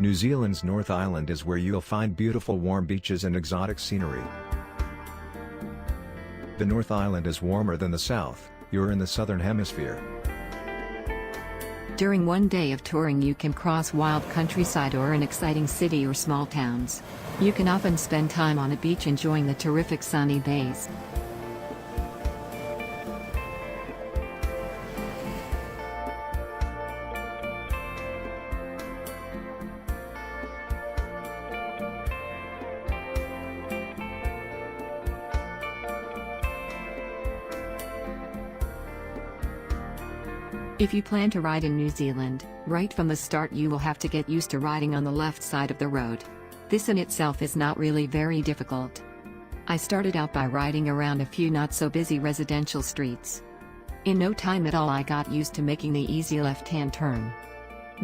New Zealand's North Island is where you'll find beautiful warm beaches and exotic scenery. The North Island is warmer than the South, you're in the Southern Hemisphere. During one day of touring you can cross wild countryside or an exciting city or small towns. You can often spend time on a beach enjoying the terrific sunny days. If you plan to ride in New Zealand, right from the start you will have to get used to riding on the left side of the road. This in itself is not really very difficult. I started out by riding around a few not so busy residential streets. In no time at all I got used to making the easy left-hand turn.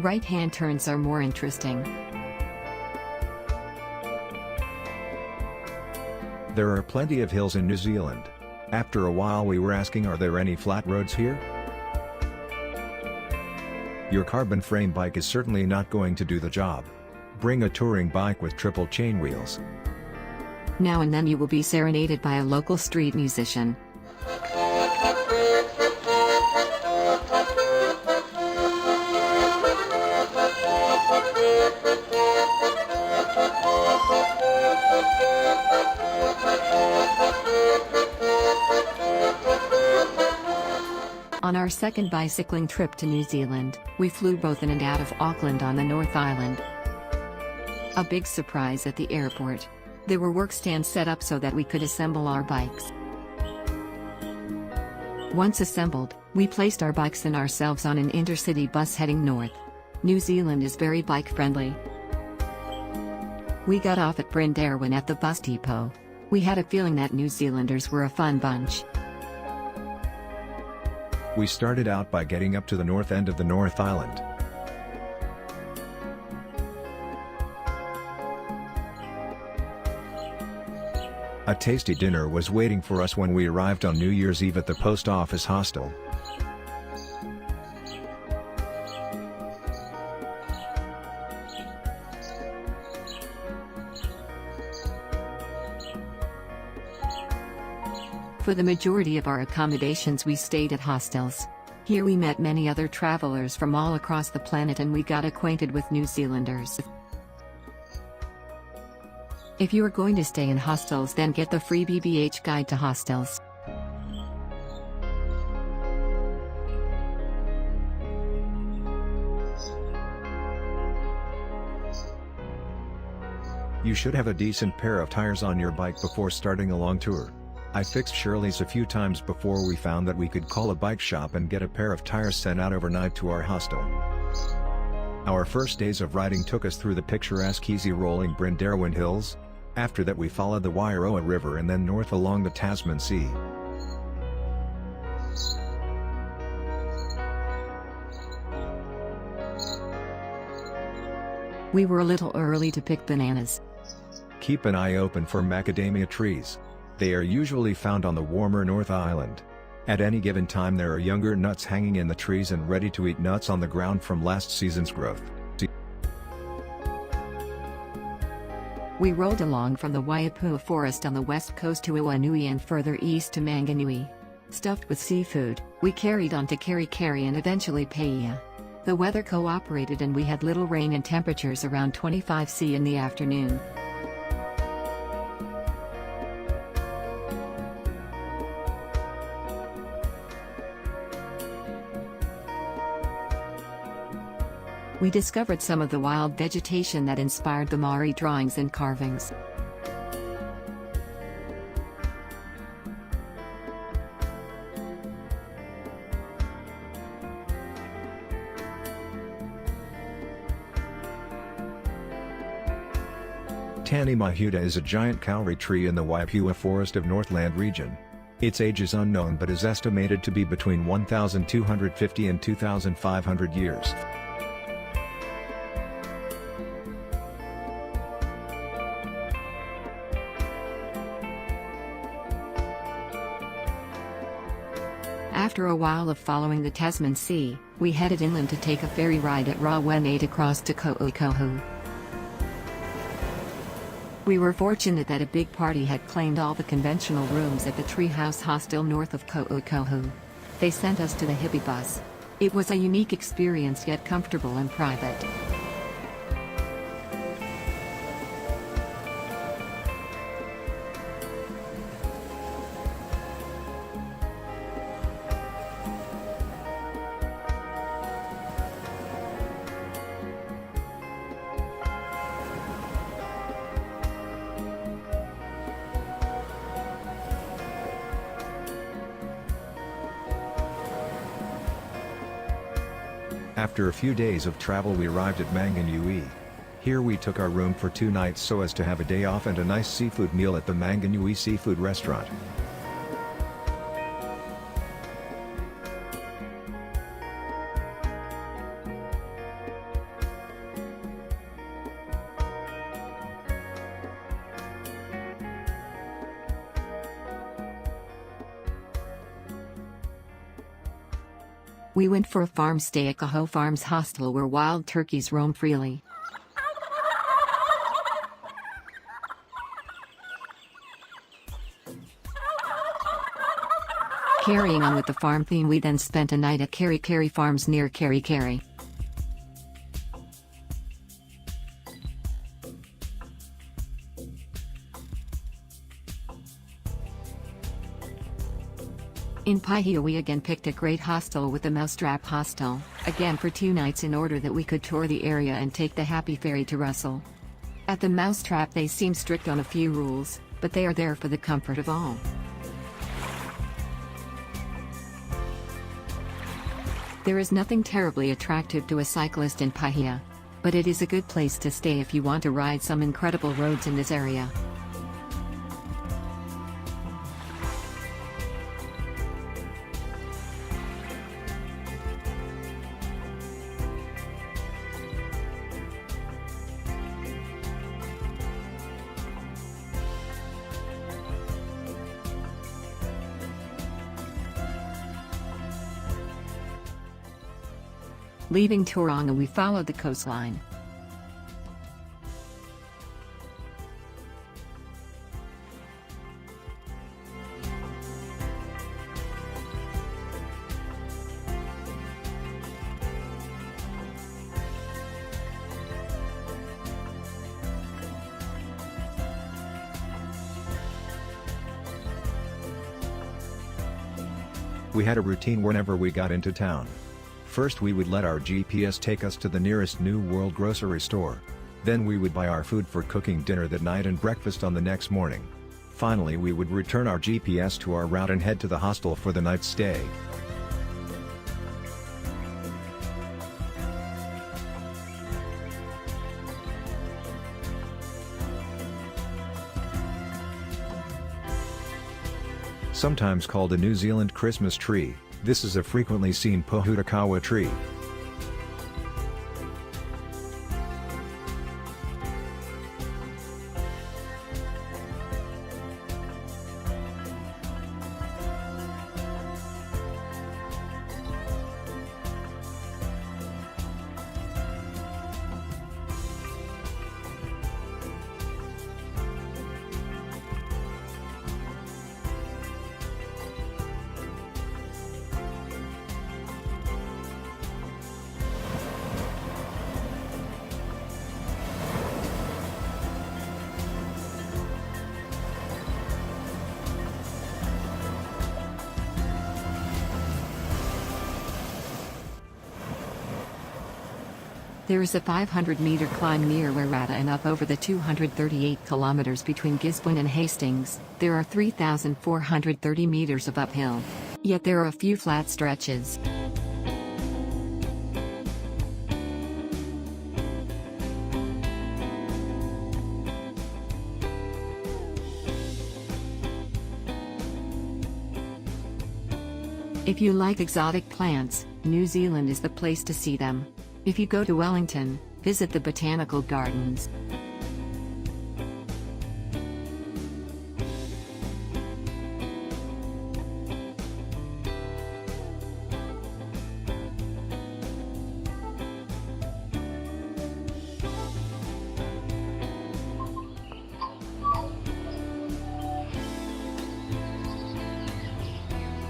Right-hand turns are more interesting. There are plenty of hills in New Zealand. After a while we were asking, are there any flat roads here? Your carbon frame bike is certainly not going to do the job. Bring a touring bike with triple chain wheels. Now and then you will be serenaded by a local street musician. On our second bicycling trip to New Zealand, we flew both in and out of Auckland on the North Island. A big surprise at the airport. There were work stands set up so that we could assemble our bikes. Once assembled, we placed our bikes and ourselves on an intercity bus heading north. New Zealand is very bike-friendly. We got off at Brindarwin at the bus depot. We had a feeling that New Zealanders were a fun bunch. We started out by getting up to the north end of the North Island. A tasty dinner was waiting for us when we arrived on New Year's Eve at the post office hostel. For the majority of our accommodations we stayed at hostels. Here we met many other travelers from all across the planet and we got acquainted with New Zealanders. If you are going to stay in hostels, then get the free BBH Guide to Hostels. You should have a decent pair of tires on your bike before starting a long tour. I fixed Shirley's a few times before we found that we could call a bike shop and get a pair of tires sent out overnight to our hostel. Our first days of riding took us through the picturesque easy rolling Brindarwin Hills. After that we followed the Wairoa River and then north along the Tasman Sea. We were a little early to pick bananas. Keep an eye open for macadamia trees. They are usually found on the warmer North Island. At any given time there are younger nuts hanging in the trees and ready to eat nuts on the ground from last season's growth. We rolled along from the Waiapua forest on the west coast to Iwanui and further east to Manganui. Stuffed with seafood, we carried on to Kerikeri and eventually Paia. The weather cooperated and we had little rain and temperatures around 25 degrees in the afternoon. We discovered some of the wild vegetation that inspired the Maori drawings and carvings. Tani Mahuta is a giant kauri tree in the Waiapua Forest of Northland region. Its age is unknown but is estimated to be between 1,250 and 2,500 years. After a while of following the Tasman Sea, we headed inland to take a ferry ride at Rawene to cross to Ko'ukohu. We were fortunate that a big party had claimed all the conventional rooms at the Treehouse Hostel north of Ko'okohu. They sent us to the hippie bus. It was a unique experience, yet comfortable and private. After a few days of travel, we arrived at Manganui. Here we took our room for 2 nights so as to have a day off and a nice seafood meal at the Manganui Seafood Restaurant. We went for a farm stay at Kaho Farms Hostel where wild turkeys roam freely. Carrying on with the farm theme, we then spent a night at Keri Keri Farms near Keri Keri. In Paihia we again picked a great hostel with the Mousetrap Hostel, again for 2 nights in order that we could tour the area and take the Happy Ferry to Russell. At the Mousetrap they seem strict on a few rules, but they are there for the comfort of all. There is nothing terribly attractive to a cyclist in Paihia, but it is a good place to stay if you want to ride some incredible roads in this area. Leaving Tauranga we followed the coastline. We had a routine whenever we got into town. First we would let our GPS take us to the nearest New World grocery store. Then we would buy our food for cooking dinner that night and breakfast on the next morning. Finally we would return our GPS to our route and head to the hostel for the night's stay. Sometimes called a New Zealand Christmas tree, this is a frequently seen Pohutukawa tree. There is a 500-meter climb near Wairata and up over the 238 kilometers between Gisborne and Hastings. There are 3,430 meters of uphill. Yet there are a few flat stretches. If you like exotic plants, New Zealand is the place to see them. If you go to Wellington, visit the Botanical Gardens.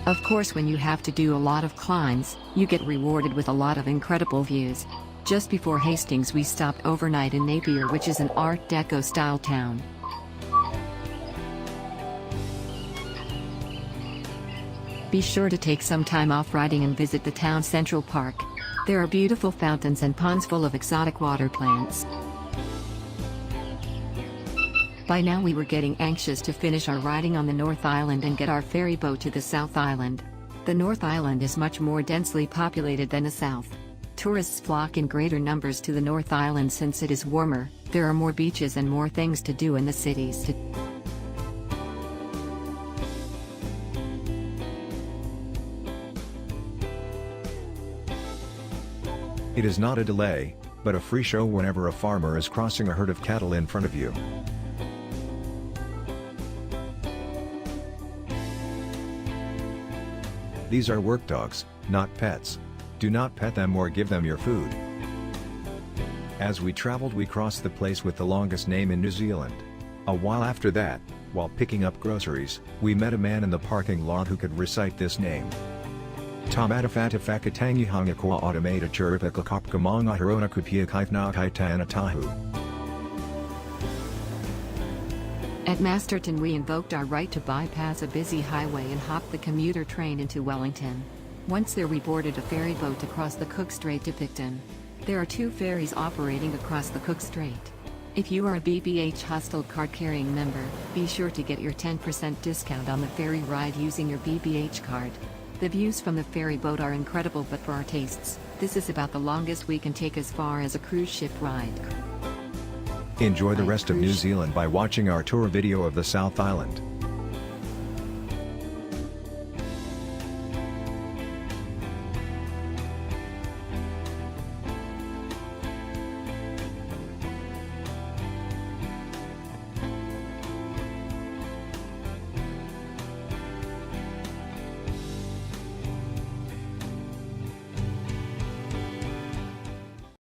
Of course, when you have to do a lot of climbs, you get rewarded with a lot of incredible views. Just before Hastings we stopped overnight in Napier, which is an Art Deco style town. Be sure to take some time off riding and visit the town's Central Park. There are beautiful fountains and ponds full of exotic water plants. By now we were getting anxious to finish our riding on the North Island and get our ferry boat to the South Island. The North Island is much more densely populated than the South. Tourists flock in greater numbers to the North Island since it is warmer, there are more beaches and more things to do in the cities. It is not a delay, but a free show whenever a farmer is crossing a herd of cattle in front of you. These are work dogs, not pets. Do not pet them or give them your food. As we traveled, we crossed the place with the longest name in New Zealand. A while after that, while picking up groceries, we met a man in the parking lot who could recite this name. Tamatafata Fakatangi Hangakoa Automata Churipaka Kopkamanga Hirona Kupia Kaifna Kaitana Tahu. At Masterton we invoked our right to bypass a busy highway and hop the commuter train into Wellington. Once there we boarded a ferry boat across the Cook Strait to Picton. There are 2 ferries operating across the Cook Strait. If you are a BBH Hostel card-carrying member, be sure to get your 10% discount on the ferry ride using your BBH card. The views from the ferry boat are incredible, but for our tastes, this is about the longest we can take as far as a cruise ship ride. Enjoy the rest of New Zealand by watching our tour video of the South Island.